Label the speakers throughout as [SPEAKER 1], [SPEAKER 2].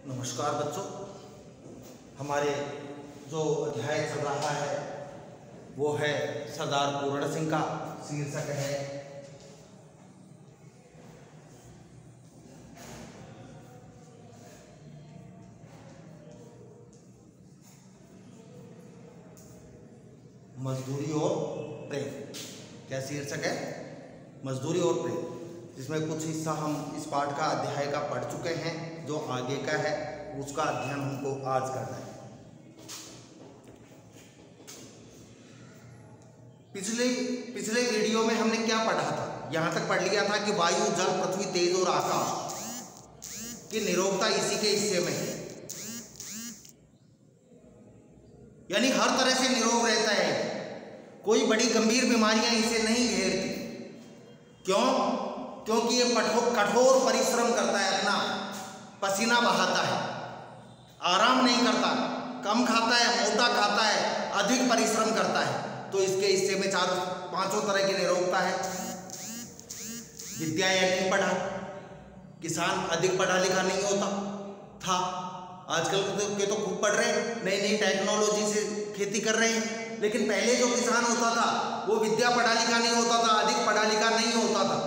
[SPEAKER 1] नमस्कार बच्चों, हमारे जो अध्याय चल रहा है वो है सरदार पूर्ण सिंह का। शीर्षक है मजदूरी और प्रेम। क्या शीर्षक है? मजदूरी और प्रेम। जिसमें कुछ हिस्सा हम इस पाठ का अध्याय का पढ़ चुके हैं, जो आगे का है उसका अध्ययन हमको आज करना है। पिछले वीडियो में हमने क्या पढ़ा था? यहां तक पढ़ लिया था कि वायु, जल, पृथ्वी, तेज और आकाश की निरोगता इसी के हिस्से में है, यानी हर तरह से निरोग रहता है। कोई बड़ी गंभीर बीमारियां इसे नहीं घेरती। क्यों? क्योंकि ये कठोर परिश्रम करता है, अपना पसीना बहाता है, आराम नहीं करता, कम खाता है, मोटा खाता है, अधिक परिश्रम करता है। तो इसके हिस्से में पांचों तरह की निरोगता है। विद्या या नहीं पढ़ा, किसान अधिक पढ़ा लिखा नहीं होता था। आजकल के तो खूब पढ़ रहे, नई नई टेक्नोलॉजी से खेती कर रहे हैं। लेकिन पहले जो किसान होता था वो विद्या पढ़ा लिखा नहीं होता था, अधिक पढ़ा लिखा नहीं होता था।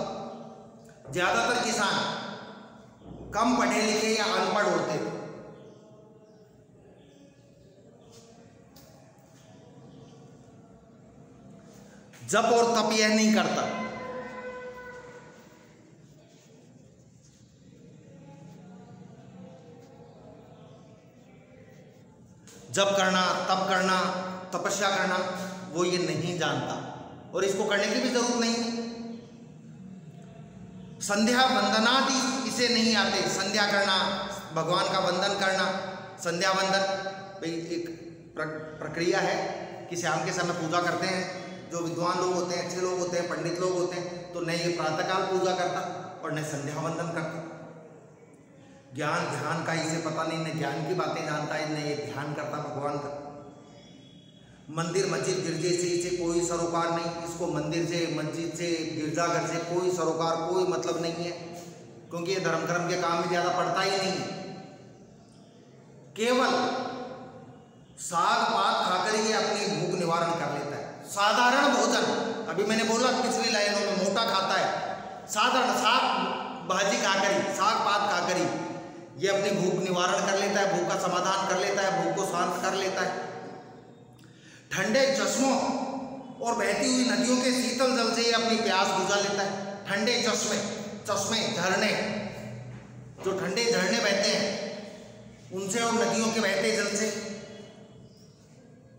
[SPEAKER 1] ज्यादातर किसान कम पढ़े लिखे या अनपढ़ होते थे। जप और तप यह नहीं करता। जप करना, तप करना, तपस्या करना वो ये नहीं जानता, और इसको करने की भी जरूरत नहीं है। संध्या वंदनादि इसे नहीं आते। संध्या करना, भगवान का वंदन करना, संध्या वंदन भाई एक प्रक्रिया है कि शाम के समय पूजा करते हैं। जो विद्वान लोग होते हैं, अच्छे लोग होते हैं, पंडित लोग होते हैं, तो न ये प्रातःकाल पूजा करता और न संध्या वंदन करता। ज्ञान ध्यान का इसे पता नहीं, न ज्ञान की बातें जानता है, न ये ध्यान करता भगवान का। मंदिर मस्जिद गिरजे से इसे कोई सरोकार नहीं। इसको मंदिर से, मस्जिद से, गिरजाघर से कोई सरोकार, कोई मतलब नहीं है, क्योंकि ये धर्म कर्म के काम में ज्यादा पड़ता ही नहीं है। केवल साग पात खाकर ही अपनी भूख निवारण कर लेता है। साधारण भोजन, अभी मैंने बोला पिछली लाइनों में, मोटा खाता है, साधारण साग भाजी खाकर ही, साग पात खाकर ही ये अपनी भूख निवारण कर लेता है, भूख का समाधान कर लेता है, भूख को शांत कर लेता है। ठंडे चश्मों और बहती हुई नदियों के शीतल जल से ये अपनी प्यास बुझा लेता है। ठंडे चश्मे, झरने, जो ठंडे झरने बहते हैं उनसे और नदियों के बहते जल से,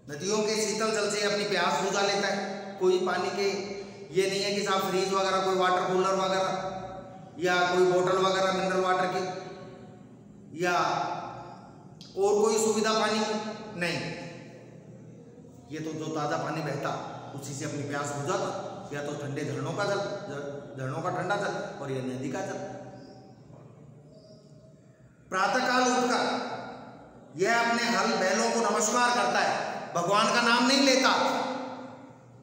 [SPEAKER 1] नदियों के शीतल जल से अपनी प्यास बुझा लेता है। कोई पानी के ये नहीं है कि साहब फ्रीज वगैरह, कोई वाटर कूलर वगैरह या कोई बोतल वगैरह मिनरल वाटर की या और कोई सुविधा पानी नहीं। ये तो जो ताज़ा पानी बहता उसी से अपनी प्यास बुझाता, या तो ठंडे झरनों का जल, झरनों का ठंडा जल, और यह नदी का जल। प्रातःकाल उठकर यह अपने हल बैलों को नमस्कार करता है, भगवान का नाम नहीं लेता,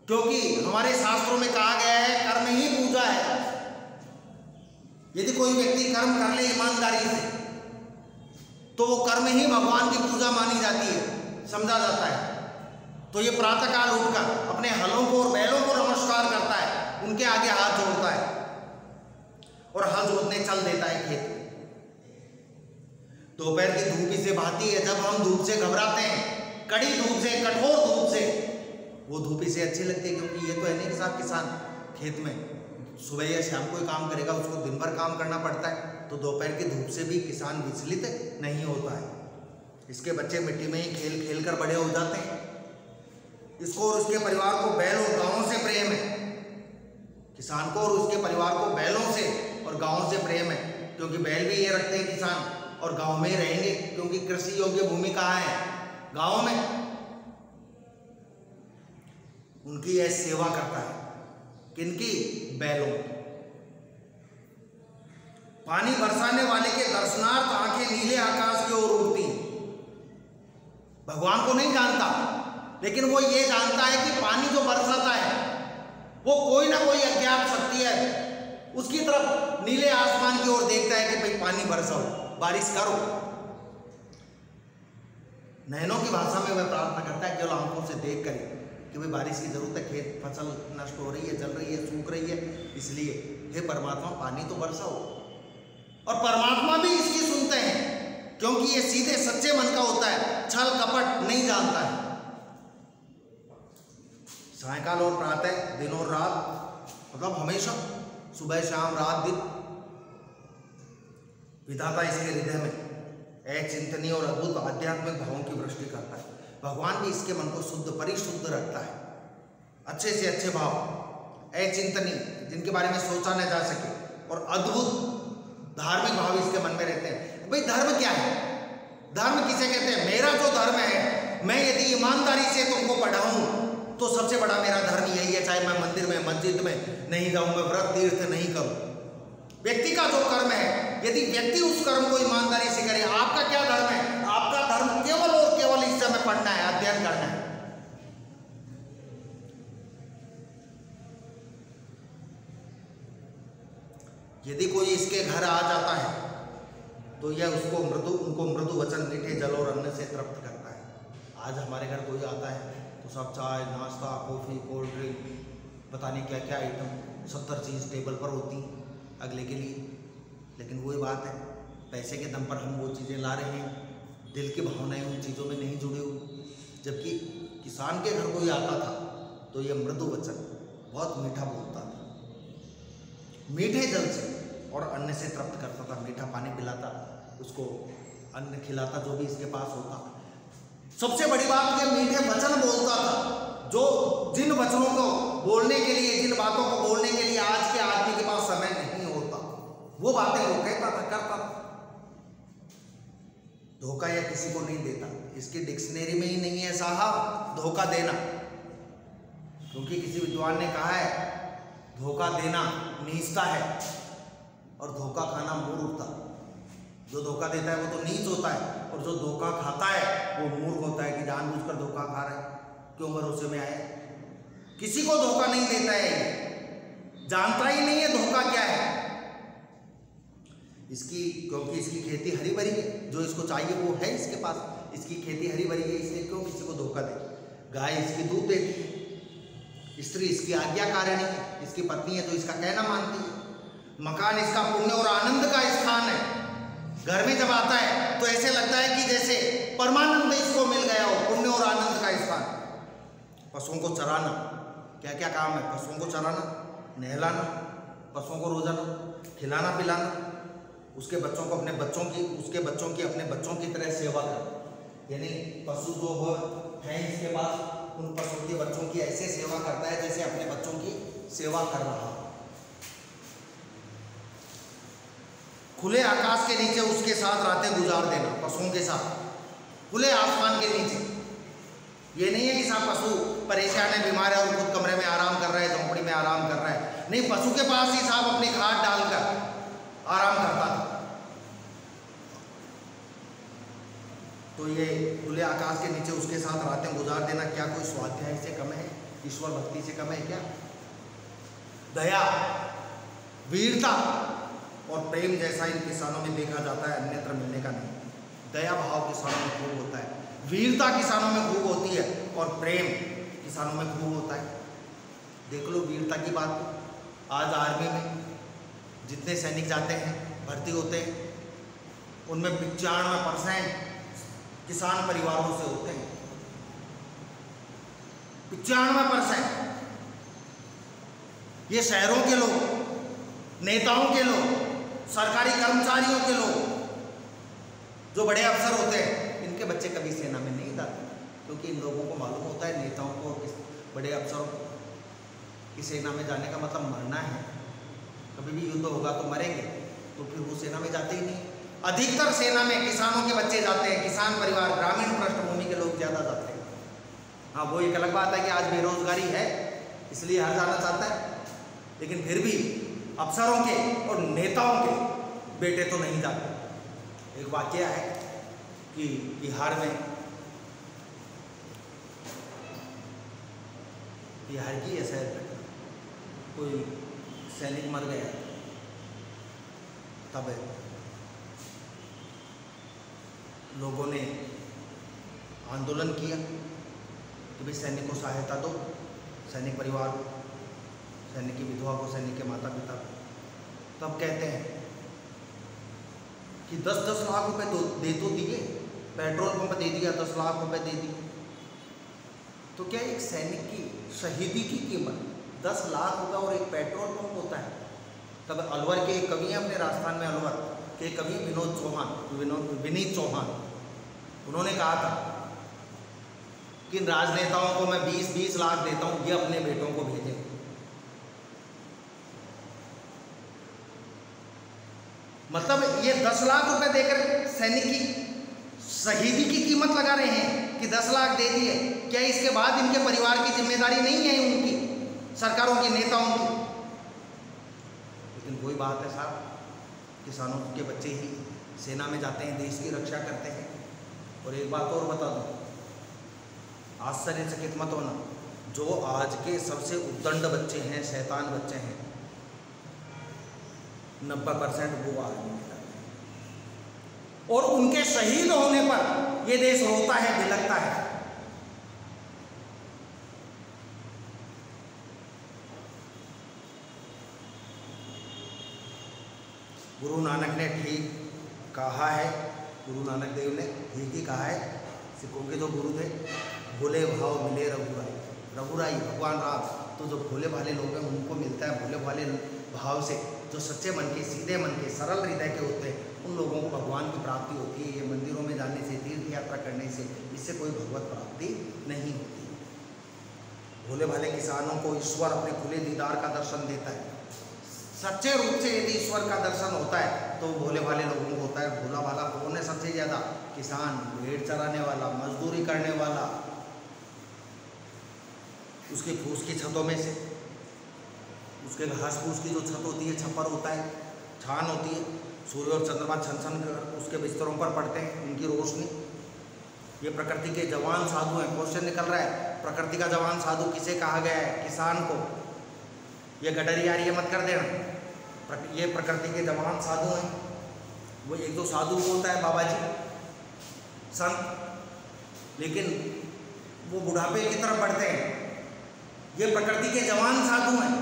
[SPEAKER 1] क्योंकि हमारे शास्त्रों में कहा गया है कर्म ही पूजा है। यदि कोई व्यक्ति कर्म कर ले ईमानदारी से तो वो कर्म ही भगवान की पूजा मानी जाती है, समझा जाता है। तो ये प्रातःकाल उठकर अपने हलों को और बैलों को नमस्कार करता है, उनके आगे हाथ जोड़ता है और हल जोतने चल देता है खेत। दोपहर की धूप इसे भाती है। जब हम धूप से घबराते हैं, कड़ी धूप से, कठोर धूप से, वो धूप इसे अच्छी लगती है, क्योंकि ये तो है नहीं कि साहब किसान खेत में सुबह या शाम कोई काम करेगा, उसको दिन भर काम करना पड़ता है। तो दोपहर की धूप से भी किसान विचलित नहीं होता है। इसके बच्चे मिट्टी में ही खेल खेल कर बड़े हो जाते हैं। इसको और उसके परिवार को बैल और गांवों से प्रेम है। किसान को और उसके परिवार को बैलों से और गांवों से प्रेम है, क्योंकि बैल भी ये रखते हैं किसान, और गांव में ही रहेंगे, क्योंकि कृषि योग्य भूमि कहाँ है? गांव में। उनकी यह सेवा करता है। किनकी? बैलों की। पानी बरसाने वाले के दर्शनार्थ आंखें नीले आकाश की ओर उड़ती। भगवान को नहीं जानता, लेकिन वो ये जानता है कि पानी जो बरसाता है वो कोई ना कोई अज्ञात शक्ति है, उसकी तरफ नीले आसमान की ओर देखता है कि भाई पानी बरसाओ, बारिश करो। नयनों की भाषा में वह प्रार्थना करता है, केवल आंखों से देख कर कि भाई बारिश की जरूरत है, खेत फसल नष्ट हो रही है, जल रही है, सूख रही है, इसलिए हे परमात्मा पानी तो बरसाओ। और परमात्मा भी इसकी सुनते हैं, क्योंकि ये सीधे सच्चे मन का होता है, छल कपट नहीं जानता है। सायकाल और प्रातः, दिन और रात, मतलब हमेशा सुबह शाम रात दिन विधाता इसके हृदय में अचिंतनीय और अद्भुत आध्यात्मिक भावों की वृष्टि करता है। भगवान भी इसके मन को शुद्ध परिशुद्ध रखता है। अच्छे से अच्छे भाव, अचिंतनीय, जिनके बारे में सोचा न जा सके, और अद्भुत धार्मिक भाव इसके मन में रहते हैं। भाई धर्म क्या है? धर्म किसे कहते हैं? मेरा जो धर्म है, मैं यदि ईमानदारी से तुमको पढ़ाऊं तो सबसे बड़ा मेरा धर्म यही है, चाहे मैं मंदिर में मस्जिद में नहीं जाऊं, मैं व्रत तीर्थ नहीं करूं। व्यक्ति का जो कर्म है, यदि व्यक्ति उस कर्म को ईमानदारी से करे, आपका क्या धर्म है? आपका धर्म केवल और केवल इस समय पढ़ना है, अध्ययन करना है। यदि कोई इसके घर आ जाता है तो यह उनको मृदु वचन, मीठे जल और अन्न से तृप्त करता है। आज हमारे घर कोई आता है तो सब चाय नाश्ता कॉफ़ी कोल्ड ड्रिंक पता नहीं क्या क्या आइटम 70 चीज़ टेबल पर होती अगले के लिए। लेकिन वही बात है, पैसे के दम पर हम वो चीज़ें ला रहे हैं, दिल की भावनाएं उन चीज़ों में नहीं जुड़ी हुई। जबकि किसान के घर कोई आता था तो ये मृदु वचन, बहुत मीठा बोलता था, मीठे जल से और अन्न से तृप्त करता था, मीठा पानी पिलाता, उसको अन्न खिलाता जो भी इसके पास होता। सबसे बड़ी बात ये मीठे वचन बोलता था, जो जिन वचनों को बोलने के लिए, जिन बातों को बोलने के लिए आज के आदमी के पास समय नहीं होता, वो बातें वो कहता था, करता था। धोखा या किसी को नहीं देता, इसकी डिक्शनरी में ही नहीं है साहब धोखा देना। क्योंकि किसी विद्वान ने कहा है धोखा देना नीचता है और धोखा खाना मूर्खता। जो धोखा देता है वो तो नीच होता है, और जो धोखा खाता है वो मूर्ख होता है कि जानबूझकर धोखा खा रहा है, क्यों भरोसे में आए। किसी को धोखा नहीं देता है, जानता ही नहीं है धोखा क्या है इसकी, क्योंकि इसकी खेती हरी भरी है, जो इसको चाहिए वो है इसके पास, इसकी खेती हरी भरी है, इसलिए क्यों किसी को धोखा दे। गाय इसकी दूध देती है, स्त्री इसकी आज्ञाकारिणी है, इसकी पत्नी है तो इसका कहना मानती है। मकान इसका पुण्य और आनंद का स्थान है। घर में जब आता है तो ऐसे लगता है कि जैसे परमानंद इसको मिल गया हो, पुण्य और आनंद का स्थान। पशुओं को चराना, क्या क्या काम है? पशुओं को चराना, नहलाना, पशुओं को रोजाना खिलाना पिलाना, उसके बच्चों को अपने बच्चों की, उसके बच्चों की अपने बच्चों की तरह सेवा करना। यानी पशु जो है इसके पास, उन पशुओं के बच्चों की ऐसे सेवा करता है जैसे अपने बच्चों की सेवा कर रहा। खुले आकाश के नीचे उसके साथ रातें गुजार देना, पशुओं के साथ खुले आसमान के नीचे। ये नहीं है कि साहब पशु परेशान है, बीमार है और खुद कमरे में आराम कर रहा है, झोंपड़ी में आराम कर रहा है। नहीं, पशु के पास ही साहब अपनी खाद डालकर आराम करता था। तो ये खुले आकाश के नीचे उसके साथ रातें गुजार देना क्या कोई स्वाध्याय से कम है? ईश्वर भक्ति से कम है क्या? दया, वीरता और प्रेम जैसा इन किसानों में देखा जाता है, अन्यत्र मिलने का नहीं। दया भाव किसानों में खूब होता है, वीरता किसानों में खूब होती है, और प्रेम किसानों में खूब होता है। देख लो वीरता की बात, आज आर्मी में जितने सैनिक जाते हैं, भर्ती होते हैं, उनमें 95% किसान परिवारों से होते हैं। 95%। ये शहरों के लोग, नेताओं के लोग, सरकारी कर्मचारियों के लोग, जो बड़े अफसर होते हैं, इनके बच्चे कभी सेना में नहीं जाते, क्योंकि इन लोगों को मालूम होता है, नेताओं को, बड़े अफसरों को, कि सेना में जाने का मतलब मरना है। कभी भी युद्ध होगा तो मरेंगे, तो फिर वो सेना में जाते ही नहीं। अधिकतर सेना में किसानों के बच्चे जाते हैं, किसान परिवार, ग्रामीण पृष्ठभूमि के लोग ज़्यादा जाते हैं। हाँ, वो एक अलग बात है कि आज बेरोजगारी है इसलिए हर जाना चाहता है, लेकिन फिर भी अफसरों के और नेताओं के बेटे तो नहीं जाते। एक वाकया है कि बिहार की ऐसा कोई सैनिक मर गया, तब लोगों ने आंदोलन किया कि भाई सैनिक को सहायता दो, सैनिक परिवार को, सैनिक की विधवा को, सैनिक के माता पिता को। तब कहते हैं कि 10-10 लाख रुपए दे तो दिए, पेट्रोल पंप दे दिया, 10 लाख रुपए दे दिए। तो क्या एक सैनिक की शहीदी की कीमत 10 लाख रुपए और एक पेट्रोल पंप होता है? तब अलवर के एक कवि हैं अपने राजस्थान में, अलवर के कवि विनीत चौहान, उन्होंने कहा था कि राजनेताओं को मैं 20-20 लाख देता हूं, ये अपने बेटों को भेजें। मतलब ये 10 लाख रुपए देकर सैनिक की शहीदी की कीमत लगा रहे हैं कि 10 लाख दे दिए, क्या इसके बाद इनके परिवार की जिम्मेदारी नहीं है उनकी, सरकारों की, नेताओं की? लेकिन कोई बात है साहब, किसानों के बच्चे ही सेना में जाते हैं, देश की रक्षा करते हैं। और एक बात और बता दूं, आश्चर्यचकित मत होना, जो आज के सबसे उद्दंड बच्चे हैं, शैतान बच्चे हैं, 90% वो आर्मी में जाते हैं। और उनके शहीद होने पर ये देश रोता है, बिलखता है। गुरु नानक ने ठीक कहा है, गुरु नानक देव ने ठीक ही कहा है। सिखों के जो गुरु थे, भोले भाव मिले रघुराई, रघुराई भगवान राम। तो जो भोले भाले लोग हैं उनको मिलता है भोले भाले भाव से, जो सच्चे मन के, सीधे मन के, सरल हृदय के होते हैं, उन लोगों को भगवान की प्राप्ति होती है। ये मंदिरों में जाने से, तीर्थ यात्रा करने से, इससे कोई भगवत प्राप्ति नहीं होती। भोले भाले किसानों को ईश्वर अपने खुले दीदार का दर्शन देता है। सच्चे रूप से यदि ईश्वर का दर्शन होता है तो भोले भाले लोगों को होता है। भोला भाला कौन है सबसे ज़्यादा? किसान, भेड़ चराने वाला, मजदूरी करने वाला, उसकी फूस की छतों में से, उसके घास फूस की जो छत होती है, छप्पर होता है, छान होती है, सूर्य और चंद्रमा छन छन कर उसके बिस्तरों पर पड़ते हैं, उनकी रोशनी। ये प्रकृति के जवान साधु हैं। क्वेश्चन निकल रहा है, प्रकृति का जवान साधु किसे कहा गया है? किसान को। ये गडरी यार, ये मत कर देना। ये प्रकृति के जवान साधु हैं। वो एक तो साधु होता है बाबा जी, संत, लेकिन वो बुढ़ापे की तरफ बढ़ते हैं। ये प्रकृति के जवान साधु हैं।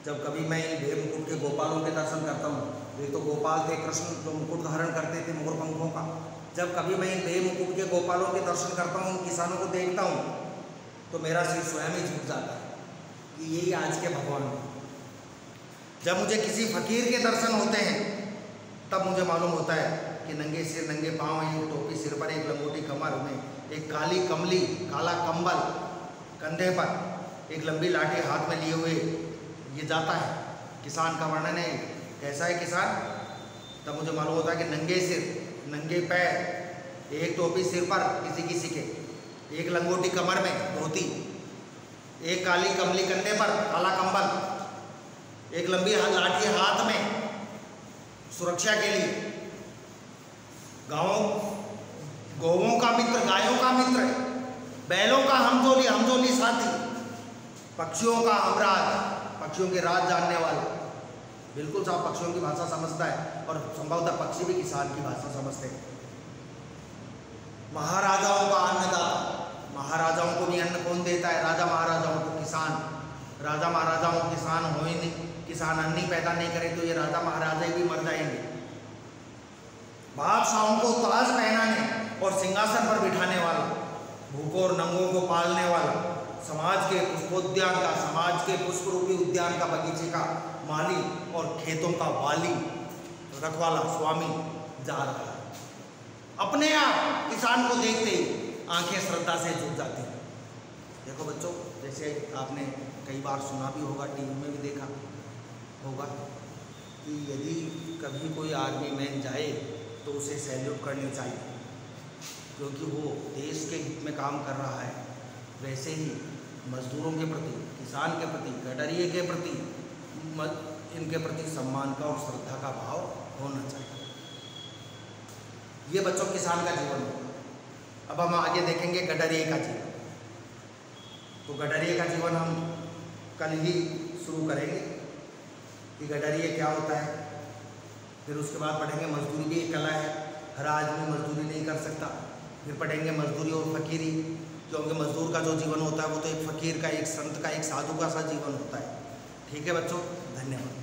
[SPEAKER 1] जब कभी मैं इन भेड़ मुकुट के गोपालों के दर्शन करता हूँ, ये तो गोपाल थे कृष्ण जो मुकुट धारण करते थे मोर पंखों का। जब कभी मैं इन भेड़ मुकुट के गोपालों के दर्शन करता हूँ, इन किसानों को देखता हूँ, तो मेरा सिर स्वयं ही झुक जाता है कि यही आज के भगवान हैं। जब मुझे किसी फकीर के दर्शन होते हैं, तब मुझे मालूम होता है कि नंगे सिर, नंगे पाँव, एक टोपी सिर पर, एक लंगोटी कमर में, एक काली कमली, काला कंबल कंधे पर, एक लंबी लाठी हाथ में लिए हुए ये जाता है। किसान का वर्णन है, कैसा है किसान? तब मुझे मालूम होता है कि नंगे सिर, नंगे पैर, एक टोपी सिर पर किसी किसी के, एक लंगोटी कमर में धोती, एक काली कमली कंधे पर, काला कंबल, एक लंबी लाठी हाथ में सुरक्षा के लिए। गौओं का मित्र, गायों का मित्र, बैलों का हमजोली साथी, पक्षियों का हमराज, पक्षियों के राज जानने वाला। बिल्कुल साहब पक्षियों की भाषा समझता है, और संभवतः पक्षी भी किसान की भाषा समझते हैं। महाराजाओं का अन्नदाता, महाराजाओं को भी अन्न कौन देता है? राजा महाराजाओं को किसान। राजा महाराजाओं किसान हो ही नहीं, किसान अन्न ही पैदा नहीं करे तो ये राजा महाराजा ही भी मर जाएंगे। बादशाहों को ताज पहनाने और सिंहासन पर बिठाने वाला, भूखों और नंगों को पालने वाला, समाज के पुष्पोद्यान का, समाज के पुष्प रूपी उद्यान का, बगीचे का माली और खेतों का वाली, रखवाला, स्वामी जा रहा है। अपने आप किसान को देखते ही आंखें श्रद्धा से झुक जाती हैं। देखो बच्चों, जैसे आपने कई बार सुना भी होगा, टीवी में भी देखा होगा कि यदि कभी कोई आर्मी मैन जाए तो उसे सैल्यूट करनी चाहिए, क्योंकि वो देश के हित में काम कर रहा है। वैसे ही मजदूरों के प्रति, किसान के प्रति, गडरिये के प्रति, इनके प्रति सम्मान का और श्रद्धा का भाव होना चाहिए। ये बच्चों किसान का जीवन होगा। अब हम आगे देखेंगे गडरिये का जीवन। तो गडरिये का जीवन हम कल ही शुरू करेंगे कि गडरिये क्या होता है। फिर उसके बाद पढ़ेंगे मजदूरी भी एक कला है, हर आदमी मजदूरी नहीं कर सकता। फिर पढ़ेंगे मजदूरी और फकीरी, क्योंकि मजदूर का जो जीवन होता है वो तो एक फ़कीर का, एक संत का, एक साधु का सा जीवन होता है। ठीक है बच्चों, धन्यवाद।